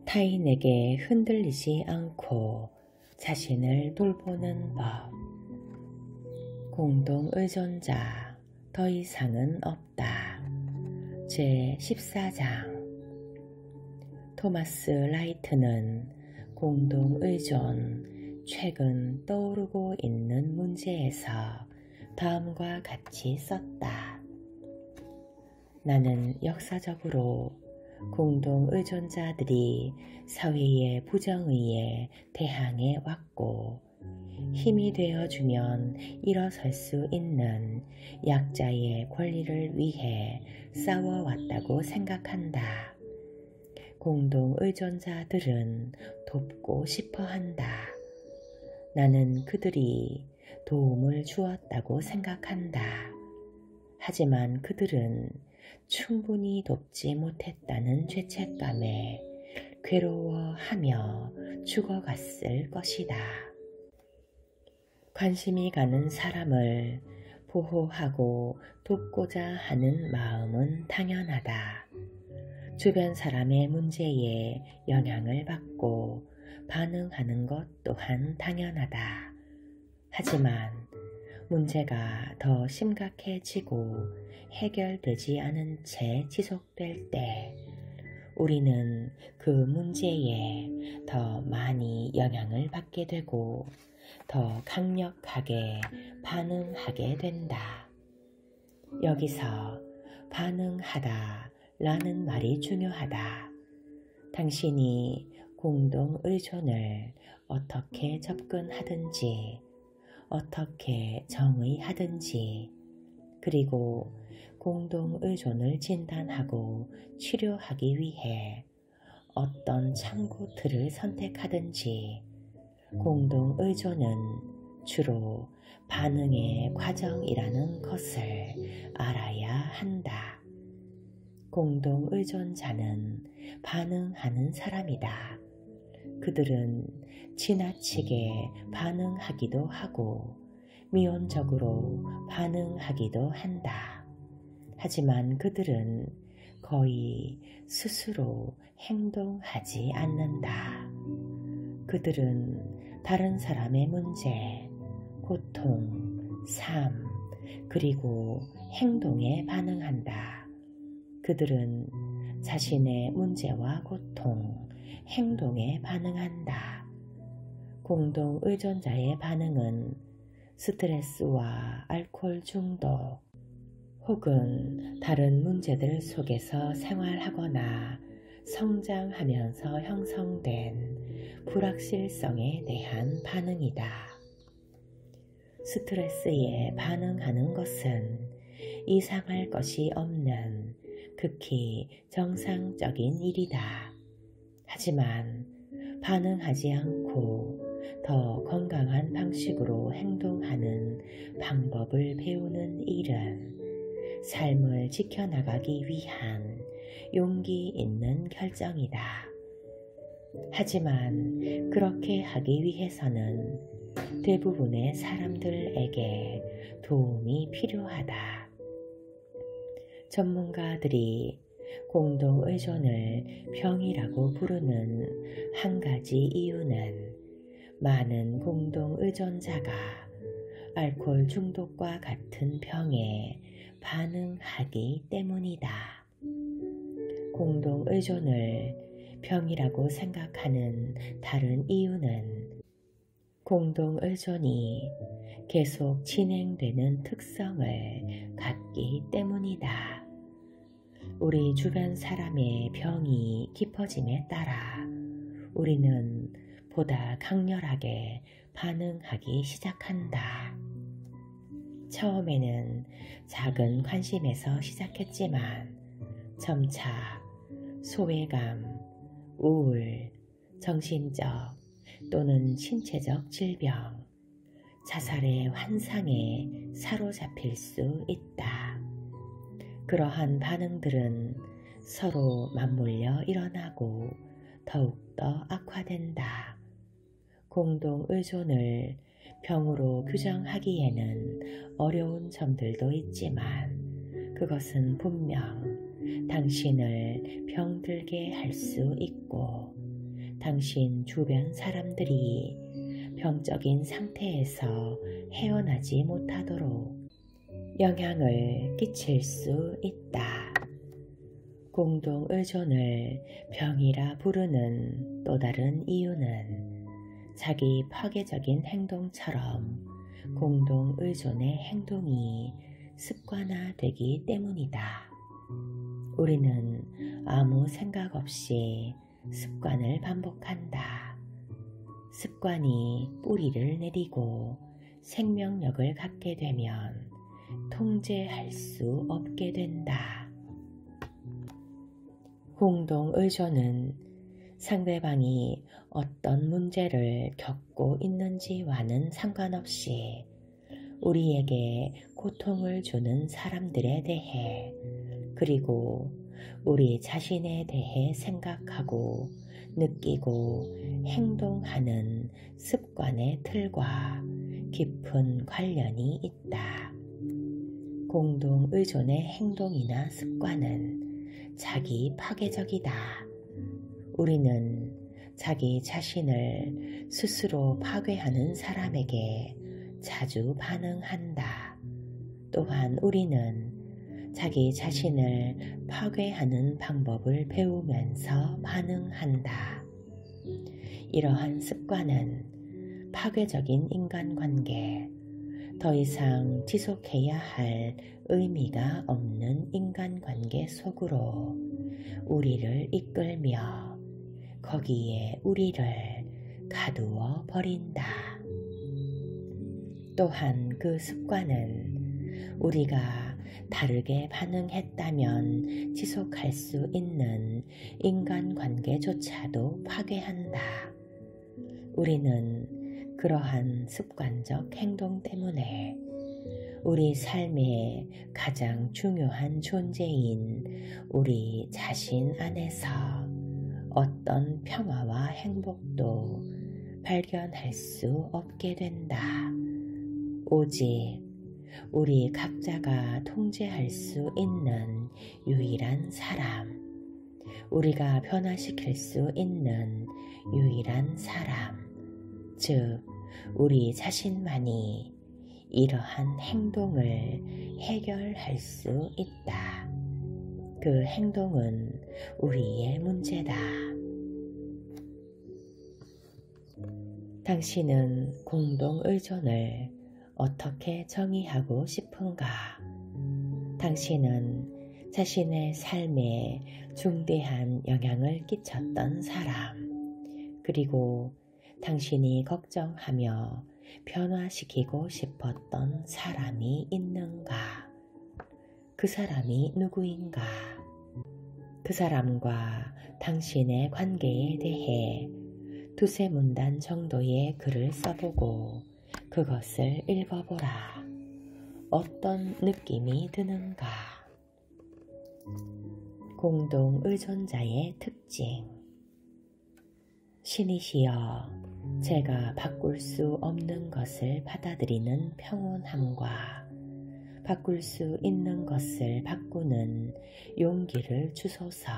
타인에게 흔들리지 않고 자신을 돌보는 법. 공동의존자 더 이상은 없다. 제14장. 토마스 라이트는 공동의존, 최근 떠오르고 있는 문제에서 다음과 같이 썼다. 나는 역사적으로 공동의존자들이 사회의 부정의에 대항해 왔고 힘이 되어주면 일어설 수 있는 약자의 권리를 위해 싸워왔다고 생각한다. 공동의존자들은 돕고 싶어 한다. 나는 그들이 도움을 주었다고 생각한다. 하지만 그들은 충분히 돕지 못했다는 죄책감에 괴로워하며 죽어갔을 것이다. 관심이 가는 사람을 보호하고 돕고자 하는 마음은 당연하다. 주변 사람의 문제에 영향을 받고 반응하는 것 또한 당연하다. 하지만 문제가 더 심각해지고 해결되지 않은 채 지속될 때 우리는 그 문제에 더 많이 영향을 받게 되고 더 강력하게 반응하게 된다. 여기서 반응하다 라는 말이 중요하다. 당신이 공동의존을 어떻게 접근하든지 어떻게 정의하든지 그리고 공동의존을 진단하고 치료하기 위해 어떤 참고틀을 선택하든지 공동의존은 주로 반응의 과정이라는 것을 알아야 한다. 공동의존자는 반응하는 사람이다. 그들은 지나치게 반응하기도 하고 미온적으로 반응하기도 한다. 하지만 그들은 거의 스스로 행동하지 않는다. 그들은 다른 사람의 문제, 고통, 삶, 그리고 행동에 반응한다. 그들은 자신의 문제와 고통, 행동에 반응한다. 공동의존자의 반응은 스트레스와 알코올 중독 혹은 다른 문제들 속에서 생활하거나 성장하면서 형성된 불확실성에 대한 반응이다. 스트레스에 반응하는 것은 이상할 것이 없는 극히 정상적인 일이다. 하지만 반응하지 않고 더 건강한 방식으로 행동하는 방법을 배우는 일은 삶을 지켜나가기 위한 용기 있는 결정이다. 하지만 그렇게 하기 위해서는 대부분의 사람들에게 도움이 필요하다. 전문가들이 공동의존을 병이라고 부르는 한 가지 이유는 많은 공동의존자가 알코올 중독과 같은 병에 반응하기 때문이다. 공동의존을 병이라고 생각하는 다른 이유는 공동의존이 계속 진행되는 특성을 갖기 때문이다. 우리 주변 사람의 병이 깊어짐에 따라 우리는 보다 강렬하게 반응하기 시작한다. 처음에는 작은 관심에서 시작했지만 점차 소외감, 우울, 정신적 또는 신체적 질병, 자살의 환상에 사로잡힐 수 있다. 그러한 반응들은 서로 맞물려 일어나고 더욱더 악화된다. 공동의존을 병으로 규정하기에는 어려운 점들도 있지만 그것은 분명 당신을 병들게 할 수 있고 당신 주변 사람들이 병적인 상태에서 헤어나지 못하도록 영향을 끼칠 수 있다. 공동 의존을 병이라 부르는 또 다른 이유는 자기 파괴적인 행동처럼 공동 의존의 행동이 습관화되기 때문이다. 우리는 아무 생각 없이 습관을 반복한다. 습관이 뿌리를 내리고 생명력을 갖게 되면 통제할 수 없게 된다. 공동 의존은 상대방이 어떤 문제를 겪고 있는지와는 상관없이 우리에게 고통을 주는 사람들에 대해 그리고 우리 자신에 대해 생각하고 느끼고 행동하는 습관의 틀과 깊은 관련이 있다. 공동 의존의 행동이나 습관은 자기 파괴적이다. 우리는 자기 자신을 스스로 파괴하는 사람에게 자주 반응한다. 또한 우리는 자기 자신을 파괴하는 방법을 배우면서 반응한다. 이러한 습관은 파괴적인 인간관계, 더 이상 지속해야 할 의미가 없는 인간관계 속으로 우리를 이끌며 거기에 우리를 가두어 버린다. 또한 그 습관은 우리가 다르게 반응했다면 지속할 수 있는 인간관계조차도 파괴한다. 우리는 그러한 습관적 행동 때문에 우리 삶의 가장 중요한 존재인 우리 자신 안에서 어떤 평화와 행복도 발견할 수 없게 된다. 오직 우리 각자가 통제할 수 있는 유일한 사람, 우리가 변화시킬 수 있는 유일한 사람, 즉 우리 자신만이 이러한 행동을 해결할 수 있다. 그 행동은 우리의 문제다. 당신은 공동 의존을 어떻게 정의하고 싶은가? 당신은 자신의 삶에 중대한 영향을 끼쳤던 사람, 그리고 당신이 걱정하며 변화시키고 싶었던 사람이 있는가? 그 사람이 누구인가? 그 사람과 당신의 관계에 대해 두세 문단 정도의 글을 써보고 그것을 읽어보라. 어떤 느낌이 드는가? 공동 의존자의 특징. 신이시여, 제가 바꿀 수 없는 것을 받아들이는 평온함과 바꿀 수 있는 것을 바꾸는 용기를 주소서.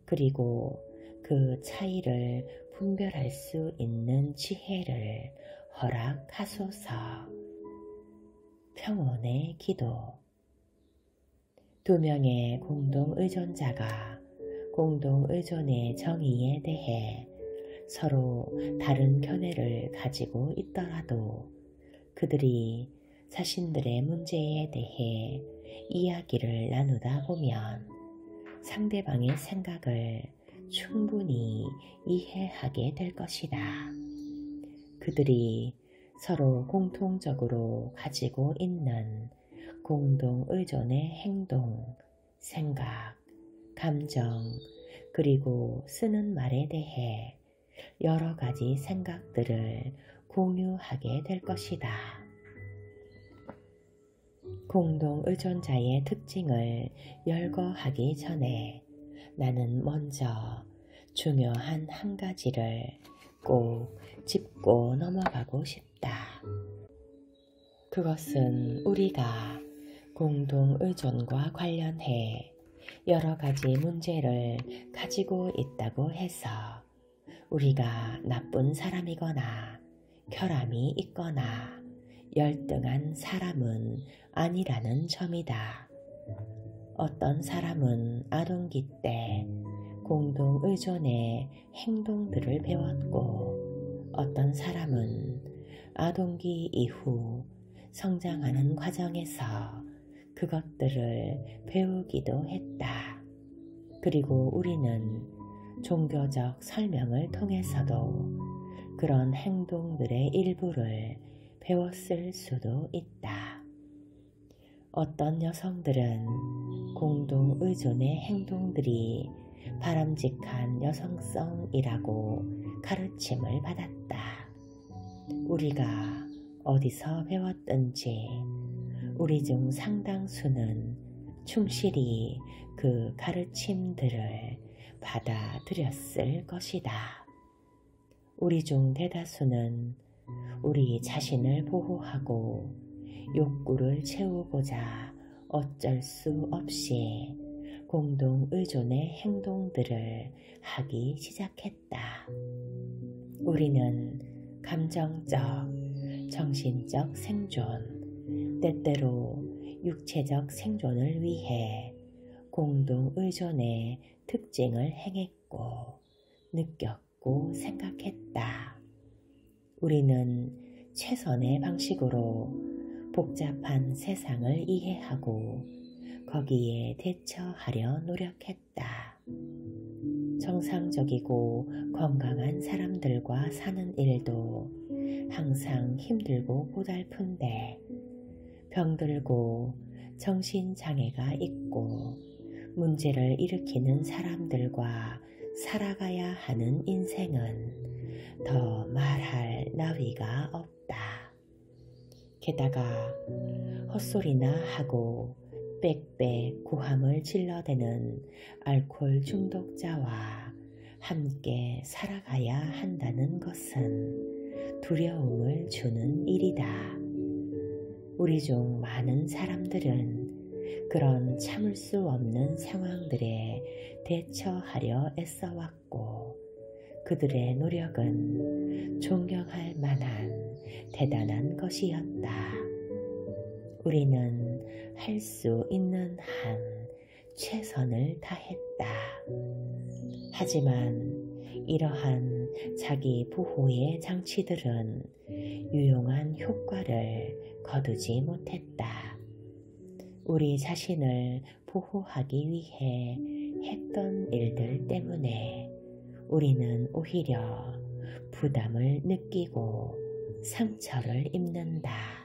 그리고 그 차이를 분별할 수 있는 지혜를 허락하소서. 평온의 기도. 두 명의 공동 의존자가 공동 의존의 정의에 대해 서로 다른 견해를 가지고 있더라도 그들이 자신들의 문제에 대해 이야기를 나누다 보면 상대방의 생각을 충분히 이해하게 될 것이다. 그들이 서로 공통적으로 가지고 있는 공동 의존의 행동, 생각, 감정, 그리고 쓰는 말에 대해 여러 가지 생각들을 공유하게 될 것이다. 공동 의존자의 특징을 열거하기 전에 나는 먼저 중요한 한 가지를 꼭 짚고 넘어가고 싶다. 그것은 우리가 공동 의존과 관련해 여러 가지 문제를 가지고 있다고 해서 우리가 나쁜 사람이거나 결함이 있거나 열등한 사람은 아니라는 점이다. 어떤 사람은 아동기 때 공동의존의 행동들을 배웠고 어떤 사람은 아동기 이후 성장하는 과정에서 그것들을 배우기도 했다. 그리고 우리는 종교적 설명을 통해서도 그런 행동들의 일부를 배웠을 수도 있다. 어떤 여성들은 공동의존의 행동들이 바람직한 여성성이라고 가르침을 받았다. 우리가 어디서 배웠든지 우리 중 상당수는 충실히 그 가르침들을 받아들였을 것이다. 우리 중 대다수는 우리 자신을 보호하고 욕구를 채우고자 어쩔 수 없이 공동의존의 행동들을 하기 시작했다. 우리는 감정적, 정신적 생존, 때때로 육체적 생존을 위해 공동의존의 특징을 행했고 느꼈고 생각했다. 우리는 최선의 방식으로 복잡한 세상을 이해하고 거기에 대처하려 노력했다. 정상적이고 건강한 사람들과 사는 일도 항상 힘들고 고달픈데 병들고 정신장애가 있고 문제를 일으키는 사람들과 살아가야 하는 인생은 더 말할 나위가 없다. 게다가 헛소리나 하고 빽빽 고함을 질러대는 알코올 중독자와 함께 살아가야 한다는 것은 두려움을 주는 일이다. 우리 중 많은 사람들은 그런 참을 수 없는 상황들에 대처하려 애써왔고 그들의 노력은 존경할 만한 대단한 것이었다. 우리는 할 수 있는 한 최선을 다했다. 하지만 이러한 자기 보호의 장치들은 유용한 효과를 거두지 못했다. 우리 자신을 보호하기 위해 했던 일들 때문에 우리는 오히려 부담을 느끼고 상처를 입는다.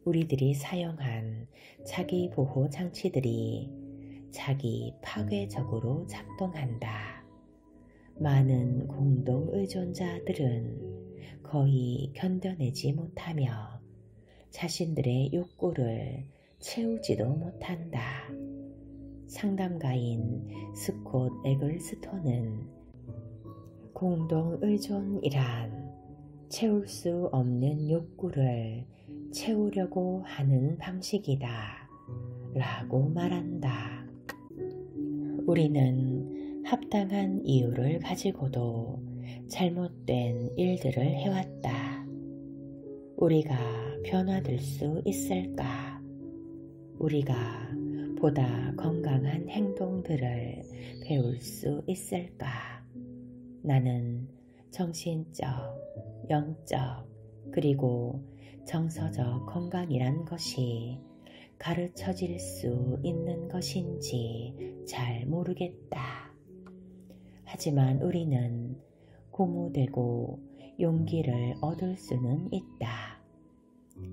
우리들이 사용한 자기 보호 장치들이 자기 파괴적으로 작동한다. 많은 공동의존자들은 거의 견뎌내지 못하며 자신들의 욕구를 채우지도 못한다. 상담가인 스콧 에글스톤은 공동의존이란 채울 수 없는 욕구를 채우려고 하는 방식이다 라고 말한다. 우리는 합당한 이유를 가지고도 잘못된 일들을 해왔다. 우리가 변화될 수 있을까? 우리가 보다 건강한 행동들을 배울 수 있을까? 나는 정신적, 영적, 그리고 정서적 건강이란 것이 가르쳐질 수 있는 것인지 잘 모르겠다. 하지만 우리는 고무되고 용기를 얻을 수는 있다.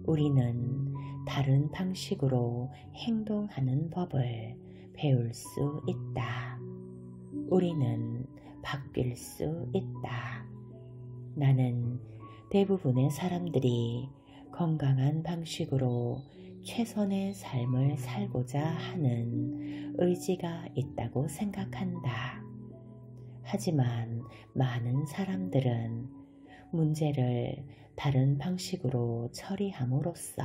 우리는 다른 방식으로 행동하는 법을 배울 수 있다. 우리는 바뀔 수 있다. 나는 대부분의 사람들이 건강한 방식으로 최선의 삶을 살고자 하는 의지가 있다고 생각한다. 하지만 많은 사람들은 문제를 다른 방식으로 처리함으로써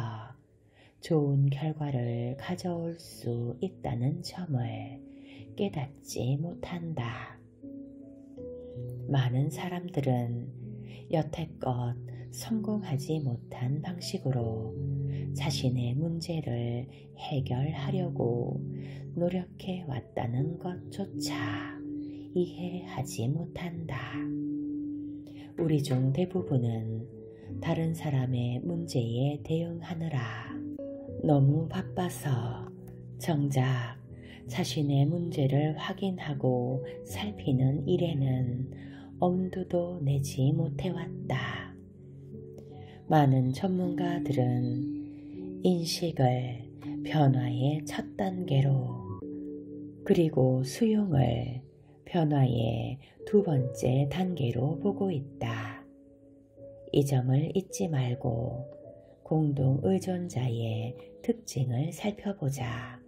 좋은 결과를 가져올 수 있다는 점을 깨닫지 못한다. 많은 사람들은 여태껏 성공하지 못한 방식으로 자신의 문제를 해결하려고 노력해 왔다는 것조차 이해하지 못한다. 우리 중 대부분은 다른 사람의 문제에 대응하느라 너무 바빠서 정작 자신의 문제를 확인하고 살피는 일에는 엄두도 내지 못해왔다. 많은 전문가들은 인식을 변화의 첫 단계로, 그리고 수용을 변화의 두 번째 단계로 보고 있다. 이 점을 잊지 말고 공동 의존자의 특징을 살펴보자.